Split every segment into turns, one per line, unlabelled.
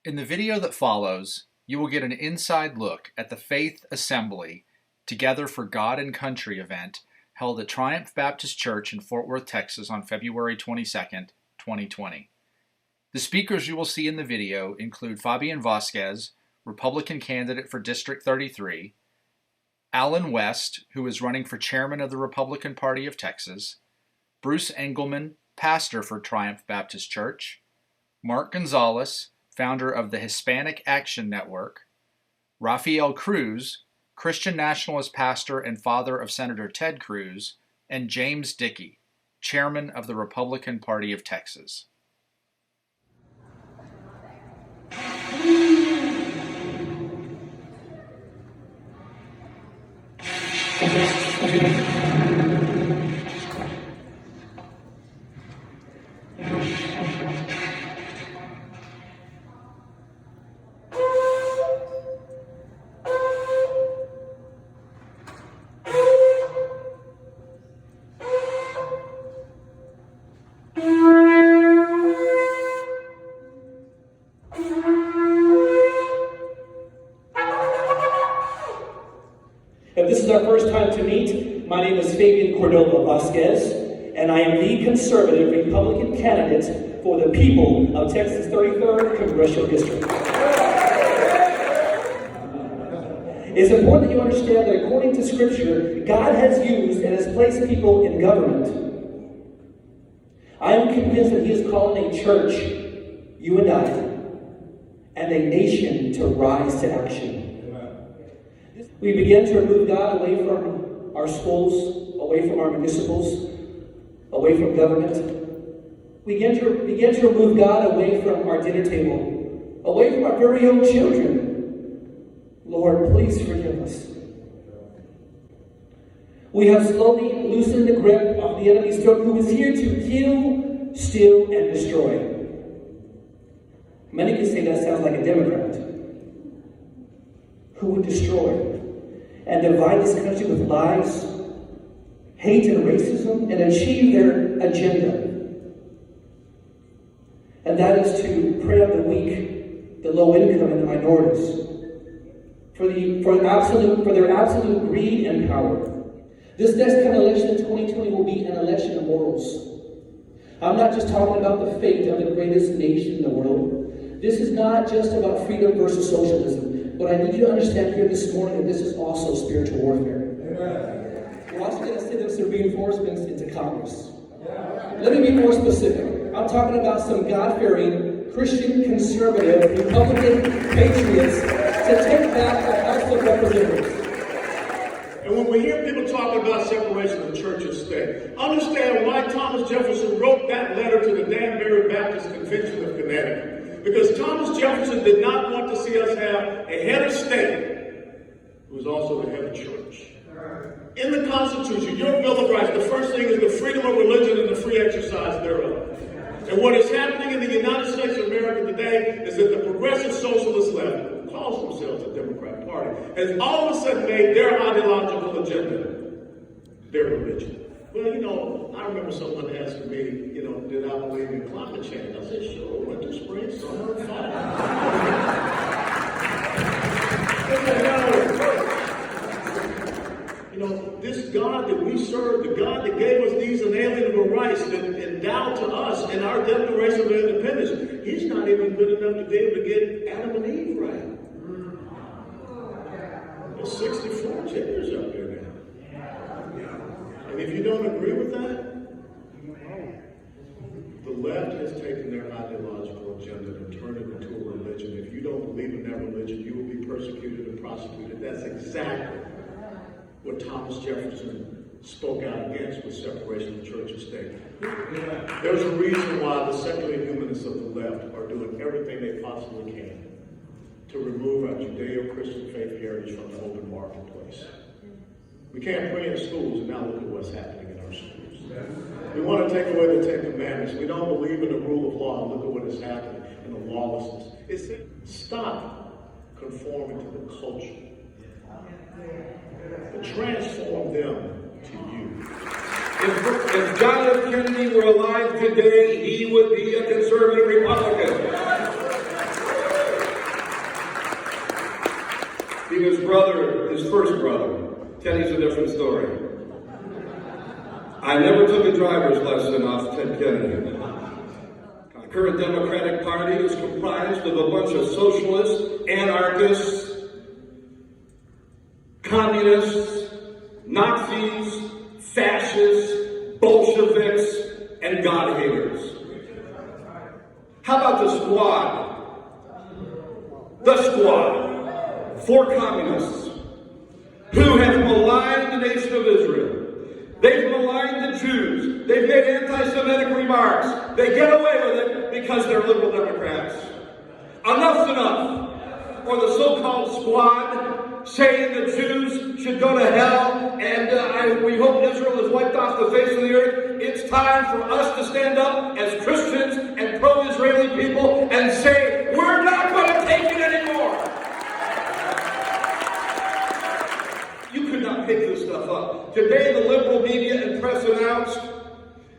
In the video that follows, you will get an inside look at the Faith Assembly Together for God and Country event held at Triumph Baptist Church in Fort Worth, Texas on February 22nd, 2020. The speakers you will see in the video include Fabian Vasquez, Republican candidate for District 33, Alan West, who is running for chairman of the Republican Party of Texas, Bruce Engelman, pastor for Triumph Baptist Church, Mark Gonzales, founder of the Hispanic Action Network, Rafael Cruz, Christian nationalist pastor and father of Senator Ted Cruz, and James Dickey, chairman of the Republican Party of Texas.
If this is our first time to meet, my name is Fabian Vasquez, and I am the conservative Republican candidate for the people of Texas' 33rd Congressional District. It's important that you understand that according to Scripture, God has used and has placed people in government. I am convinced that He is calling a church, you and I, and a nation to rise to action. We begin to remove God away from our schools, away from our municipals, away from government. We begin to remove God away from our dinner table, away from our very own children. Lord, please forgive us. We have slowly loosened the grip of the enemy's throat, who is here to kill, steal, and destroy. Many can say that sounds like a Democrat who would destroy and divide this country with lies, hate, and racism, and achieve their agenda. And that is to prey on the weak, the low income, and the minorities for their absolute greed and power. This next kind of election in 2020 will be an election of morals. I'm not just talking about the fate of the greatest nation in the world. This is not just about freedom versus socialism. But I need you to understand here this morning that this is also spiritual warfare. We're also going to send some reinforcements into Congress. Let me be more specific. I'm talking about some God-fearing, Christian, conservative, Republican patriots to take back the House of Representatives.
And when we hear people talking about separation of church and state, understand why Thomas Jefferson wrote that letter to the Danbury Baptist Convention of Connecticut. Because Thomas Jefferson did not want to see us have a head of state who was also the head of church. In the Constitution, your Bill of Rights, the first thing is the freedom of religion and the free exercise thereof. And what is happening in the United States of America today is that the progressive socialist left, who calls themselves the Democrat Party, has all of a sudden made their ideological agenda their religion. Well, I remember someone asking me, did I believe in climate change? I said, sure, winter, spring, summer, and fall. This God that we serve, the God that gave us these inalienable rights that endowed to us in our Declaration of Independence, He's not even good enough to be able to get Adam and Eve right. There's 64 genders up there now. And if you don't agree with that, the left has taken their ideological agenda and turned it into a religion. If you don't believe in that religion, you will be persecuted and prosecuted. That's exactly what Thomas Jefferson spoke out against with separation of church and state. There's a reason why the secular humanists of the left are doing everything they possibly can to remove our Judeo-Christian faith heritage from the open marketplace. We can't pray in schools, and now look at what's happening in our schools. We want to take away the Ten Commandments. We don't believe in the rule of law, and look at what is happening in the lawlessness. Stop conforming to the culture, but transform them to you.
If John F. Kennedy were alive today, he would be a conservative Republican.
being his brother, his first brother. Teddy's a different story. I never took a driver's lesson off Ted Kennedy. Our current Democratic Party is comprised of a bunch of socialists, anarchists, communists, Nazis, fascists, Bolsheviks, and God haters. How about the squad? The squad. 4 communists who have maligned the nation of Israel. They've maligned the Jews. They've made anti-Semitic remarks. They get away with it because they're liberal Democrats. Enough's enough. Or the so-called squad saying the Jews should go to hell and we hope Israel is wiped off the face of the earth. It's time for us to stand up as Christians and pro-Israeli people and say, we're not going to take it anymore. You could not make this stuff up. Today, the liberal media and press announced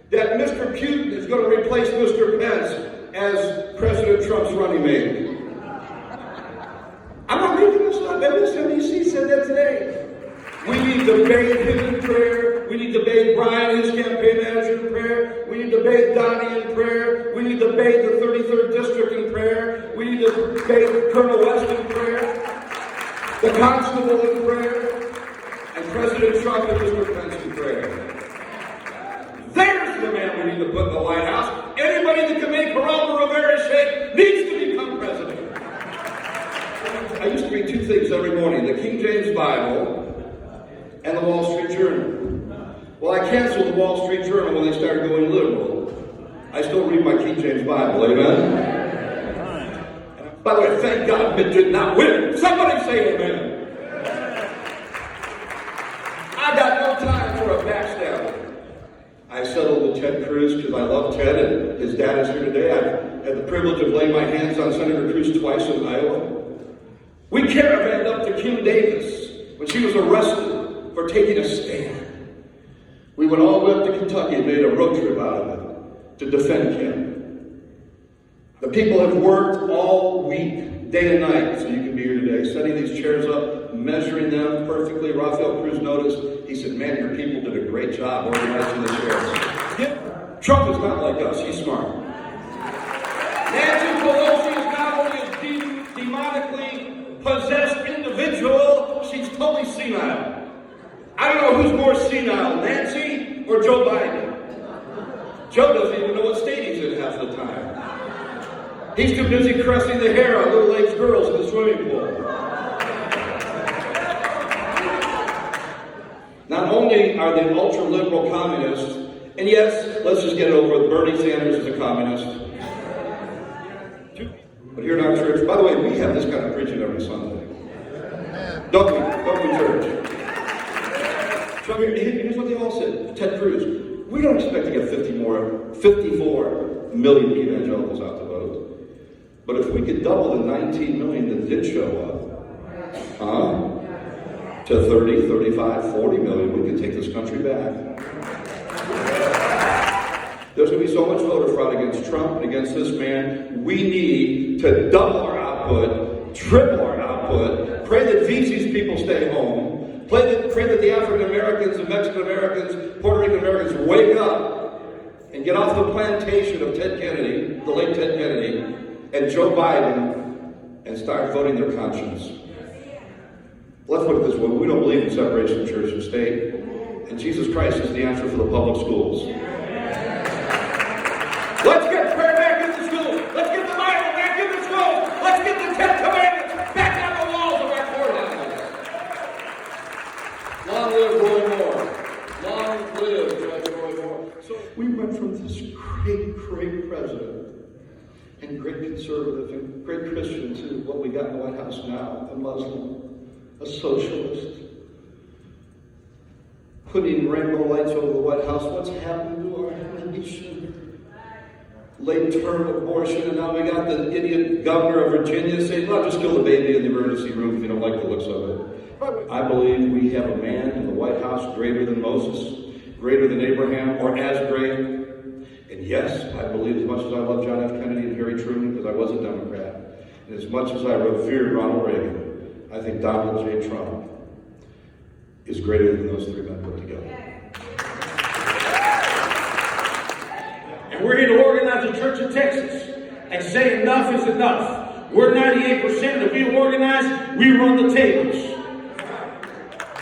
that Mr. Putin is going to replace Mr. Pence as President Trump's running mate. I'm not making this up. MSNBC said that today. We need to bathe him in prayer. We need to bathe Brian, his campaign manager, in prayer. We need to bathe Donnie in prayer. We need to bathe the 33rd District in prayer. We need to bathe Colonel West in prayer. The Constable in prayer. And President Trump and Mr. Pence in prayer. There's the man we need to put in the White House. Anybody that can make Geraldo Rivera shake needs to become president. I used to read 2 things every morning, the King James Bible and the Wall Street Journal. Well, I canceled the Wall Street Journal when they started going liberal. I still read my King James Bible, amen? By the way, thank God Mitt did not win. Somebody say amen. I got no time for a backstabber. I settled with Ted Cruz because I love Ted and his dad is here today. I've had the privilege of laying my hands on Senator Cruz twice in Iowa. We caravanned up to Kim Davis when she was arrested for taking a stand. We went all the way up to Kentucky and made a road trip out of it to defend Kim. The people have worked all week, day and night, so you can be here today, setting these chairs up, measuring them perfectly. Rafael Cruz noticed, he said, man, your people did a great job organizing the chairs. Trump is not like us, he's smart. Nancy Pelosi is not only a demonically possessed individual, she's totally senile. I don't know who's more senile, Nancy or Joe Biden. Joe doesn't even know what state he's in half the time. He's too busy caressing the hair on little legs girls in the swimming pool. Not only are they ultra-liberal communists, and yes, let's just get it over with, Bernie Sanders is a communist. But here in our church, by the way, we have this kind of preaching every Sunday. Don't we, church? So here's what they all said. Ted Cruz, we don't expect to get 54 million evangelicals out to vote. But if we could double the 19 million that did show up, to 30, 35, 40 million, we could take this country back. There's going to be so much voter fraud against Trump and against this man. We need to double our output, triple our output, pray that VC's people stay home, pray that the African Americans, the Mexican Americans, Puerto Rican Americans wake up and get off the plantation of Ted Kennedy, the late Ted Kennedy, and Joe Biden, and start voting their conscience. Let's put it this way. We don't believe in separation of church and state, and Jesus Christ is the answer for the public schools. Let's get prayer back in the schools. Let's get the Bible back in the schools. Let's get the 10 Commandments back on the walls of our courthouses. Long live Roy Moore. Long live Judge Roy Moore. So we went from this great president and great conservative and great Christian to what we got in the White House now, a Muslim, a socialist, putting rainbow lights over the White House. What's happened to our nation? Late-term abortion, and now we got the idiot governor of Virginia saying, well, just kill the baby in the emergency room if you don't like the looks of it. I believe we have a man in the White House greater than Moses, greater than Abraham, or as great. And yes, I believe as much as I love John F. Kennedy and Harry Truman, because I was a Democrat, and as much as I revered Ronald Reagan, I think Donald J. Trump is greater than those three men put together.
And we're here to organize the Church of Texas and say enough is enough. We're 98%. If we organize, we run the tables.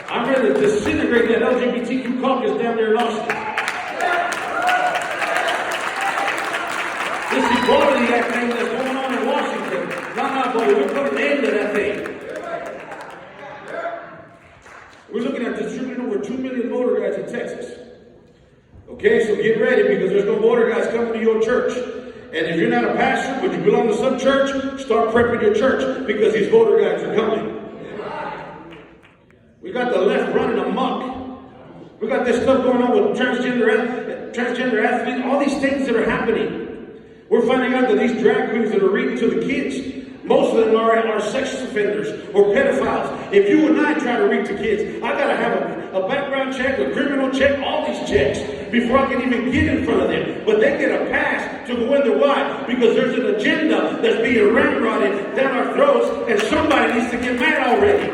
I'm ready to disintegrate that LGBTQ caucus down there in Austin. This Equality Act thing that's going on in Washington. No, boy, we're putting an end to that thing. We're looking at distributing over 2 million voter guides in Texas. Okay, so get ready because there's no voter guides coming to your church. And if you're not a pastor, but you belong to some church, start prepping your church because these voter guides are coming. We got the left running amok. We got this stuff going on with transgender athletes, all these things that are happening. We're finding out that these drag queens that are reading to the kids, most of them are sex offenders or pedophiles. If you and I try to read to kids, I got to have a background check, a criminal check, all these checks before I can even get in front of them. But they get a pass to go in there. Why? Because there's an agenda that's being ramrodded down our throats, and somebody needs to get mad already.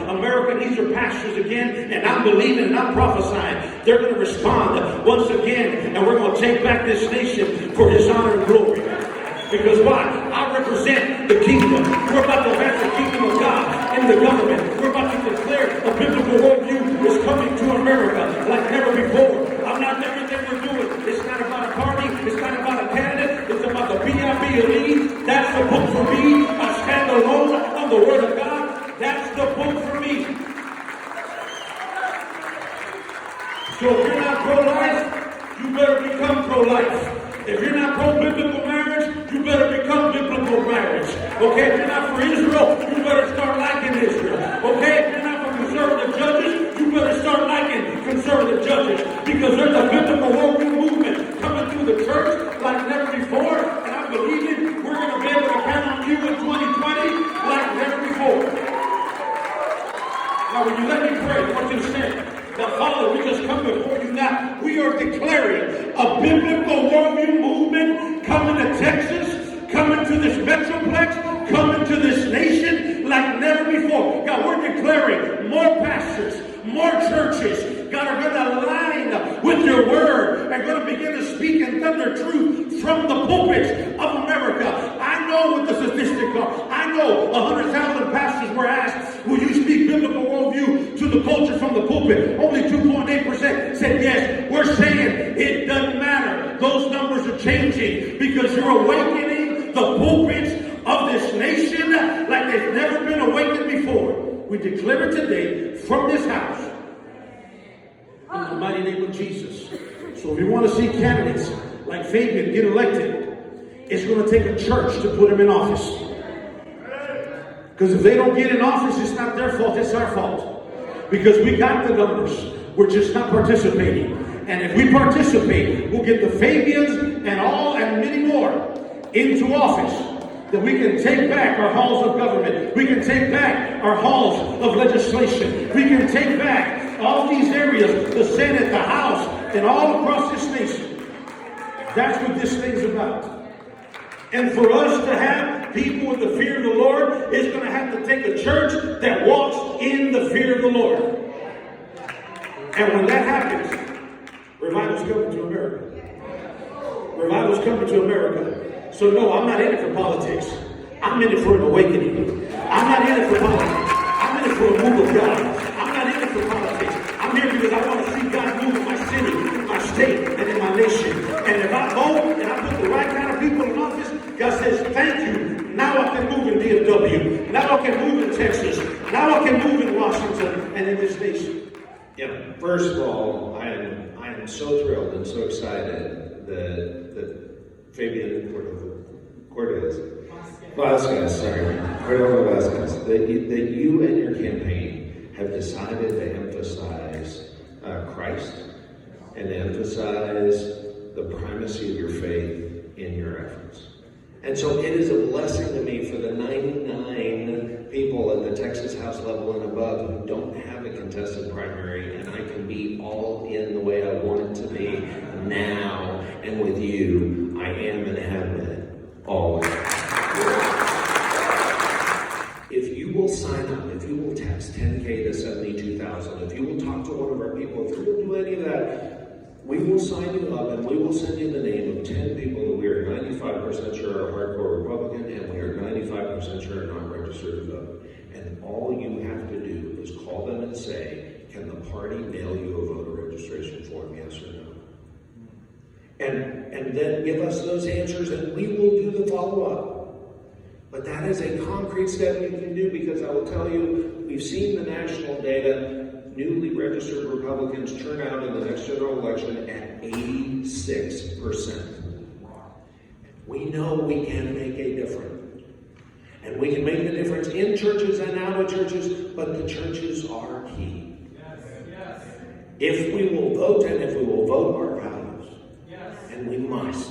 America needs their pastors again, and I'm believing and I'm prophesying they're going to respond once again, and we're going to take back this nation for His honor and glory. Because why? I represent the kingdom. We're about to advance the kingdom of God in the government. We're about to declare a biblical worldview is coming to America like never before. I'm not everything we're doing. It's not about a party. It's not about a candidate. It's about the B.I.B.L.E. That's the book for me. I stand alone on the Word of God. That's the book for me. So if you're not pro-life, you better become pro-life. If you're not pro-biblical marriage, you better become biblical marriage. Okay? If you're not for Israel, you better start liking Israel. Okay? If you're not for conservative judges, you better start liking conservative judges. Because there's a biblical worldview movement coming through the church like never before. And I believe it. We're going to be able to count on you in 2020 like never before. Now, will you let me pray? I want you to stand. Now, Father, we just come before you now. We are declaring a biblical worldview movement coming to Texas, coming to this metroplex, coming to this nation like never before. God, we're declaring more pastors, more churches, God, are going to align with your word and going to begin to speak and thunder truth from the pulpits of America. I know what the statistics are. I know 100,000 pastors were asked, will you speak biblical worldview to the culture from the pulpit? Only 2.8% said yes. We're saying it doesn't matter. Those numbers are changing because you're awakening the pulpits of this nation like they've never been awakened before. We declare it today from this house in the mighty name of Jesus. So if you want to see candidates like Fabian get elected, it's going to take a church to put him in office. Because if they don't get in office, it's not their fault, it's our fault. Because we got the numbers. We're just not participating. And if we participate, we'll get the Fabians and many more into office. That we can take back our halls of government. We can take back our halls of legislation. We can take back all these areas, the Senate, the House, and all across this nation. That's what this thing's about. And for us to have people with the fear of the Lord, it's going to have to take a church that walks in the fear of the Lord. And when that happens, revival's coming to America. Revival's coming to America. So no, I'm not in it for politics. I'm in it for an awakening. I'm not in it for politics. I'm in it for a move of God. I'm not in it for politics. I'm here because I want to see God move in my city, my state, and in my nation. And if I vote and I put the right kind of people in office, God says, thank you. Now I can move in DFW. Now I can move in Texas. Now I can move in Washington and in this nation.
Yeah, first of all, I am so thrilled and so excited that Fabian Vasquez, that you and your campaign have decided to emphasize Christ and to emphasize the primacy of your faith in your efforts. And so it is a blessing to me for the 99 people at the Texas House level and above who don't have a contested primary, and I can be all in the way I want it to be now, and with you, I am and have been always. It's 10K to 72,000. If you will talk to one of our people, if you will do any of that, we will sign you up and we will send you the name of 10 people that we are 95% sure are hardcore Republican and we are 95% sure are not registered to vote. And all you have to do is call them and say, can the party mail you a voter registration form, yes or no? And then give us those answers and we will do the follow-up. But that is a concrete step you can do, because I will tell you, we've seen the national data. Newly registered Republicans turn out in the next general election at 86%. We know we can make a difference. And we can make the difference in churches and out of churches, but the churches are key. Yes. If we will vote, and if we will vote our values, and we must.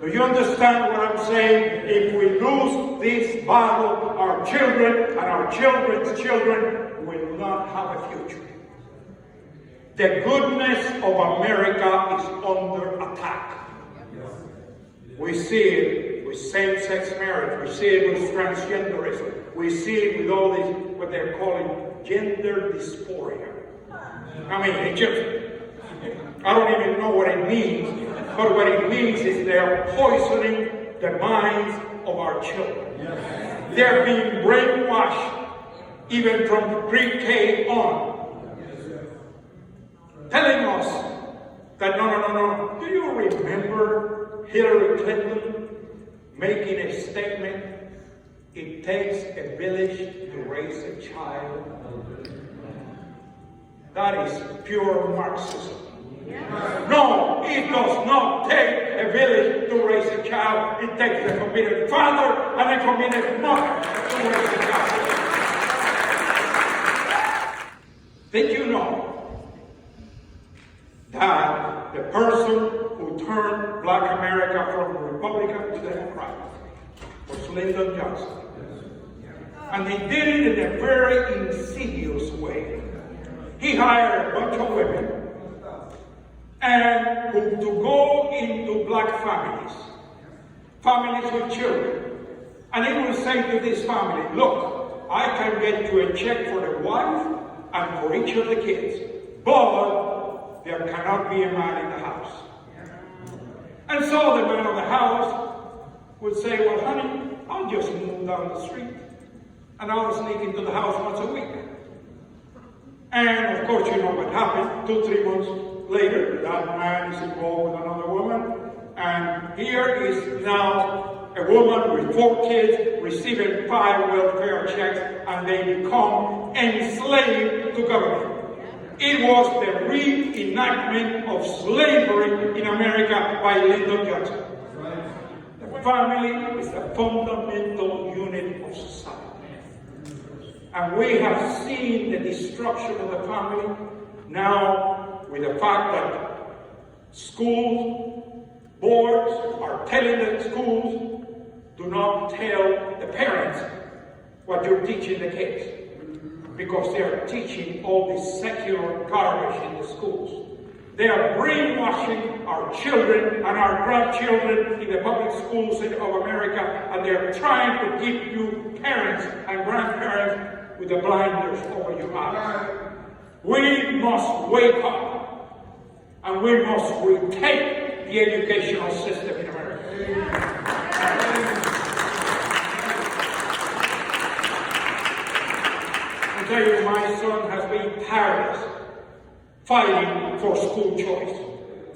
Do you understand what I'm saying? If we lose this battle, our children and our children's children will not have a future. The goodness of America is under attack. We see it with same-sex marriage. We see it with transgenderism. We see it with all this, what they're calling gender dysphoria. I mean, it just, I don't even know what it means, but what it means is they're poisoning the minds of our children. They're being brainwashed even from pre-K on, telling us that no. Do you remember Hillary Clinton making a statement, it takes a village to raise a child? That is pure Marxism. No, it does not take a village to raise a child. It takes a committed father and a committed mother to raise a child. Did you know that the person who turned Black America from Republican to Democrat was Lyndon Johnson? And he did it in a very insidious way. He hired a bunch of women and to go into black families with children. And he will say to this family, look, I can get you a check for the wife and for each of the kids, but there cannot be a man in the house. And so the man of the house would say, well, honey, I'll just move down the street and I'll sneak into the house once a week. And of course, you know what happened. 2-3 months later, that man is involved with another woman, and here is now a woman with 4 kids receiving 5 welfare checks, and they become enslaved to government. It was the reenactment of slavery in America by Lyndon Johnson. The family is the fundamental unit of society. And we have seen the destruction of the family now with the fact that school boards are telling the schools, do not tell the parents what you're teaching the kids, because they are teaching all this secular garbage in the schools. They are brainwashing our children and our grandchildren in the public schools of America, and they are trying to keep you parents and grandparents with the blinders over your eyes. We must wake up, and we must retake the educational system in America. I tell you, my son has been tireless fighting for school choice.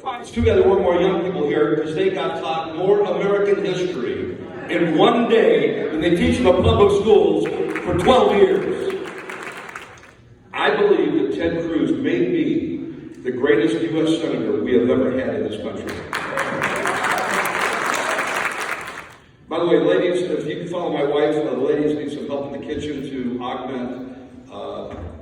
Let's together one more young people here, because they got taught more American history in one day than they teach in the public schools for 12 years. I believe that Ted Cruz may be the greatest U.S. Senator we have ever had in this country. By the way, ladies, if you can follow my wife, the ladies need some help in the kitchen to augment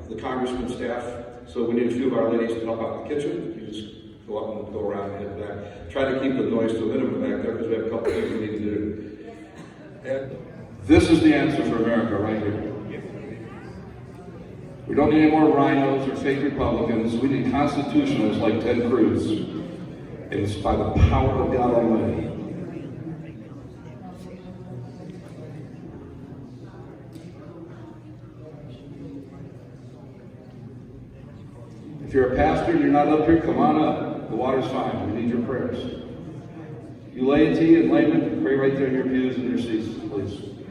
the congressman's staff. So we need a few of our ladies to help out in the kitchen. You just go up and go around and head back. Try to keep the noise to a minimum back there, because we have a couple things we need to do. And
this is the answer for America right here. We don't need any more rhinos or fake Republicans. We need constitutionalists like Ted Cruz. And it's by the power of God Almighty. you're a pastor and you're not up here, come on up. The water's fine. We need your prayers. You laity and laymen, pray right there in your pews and your seats, please.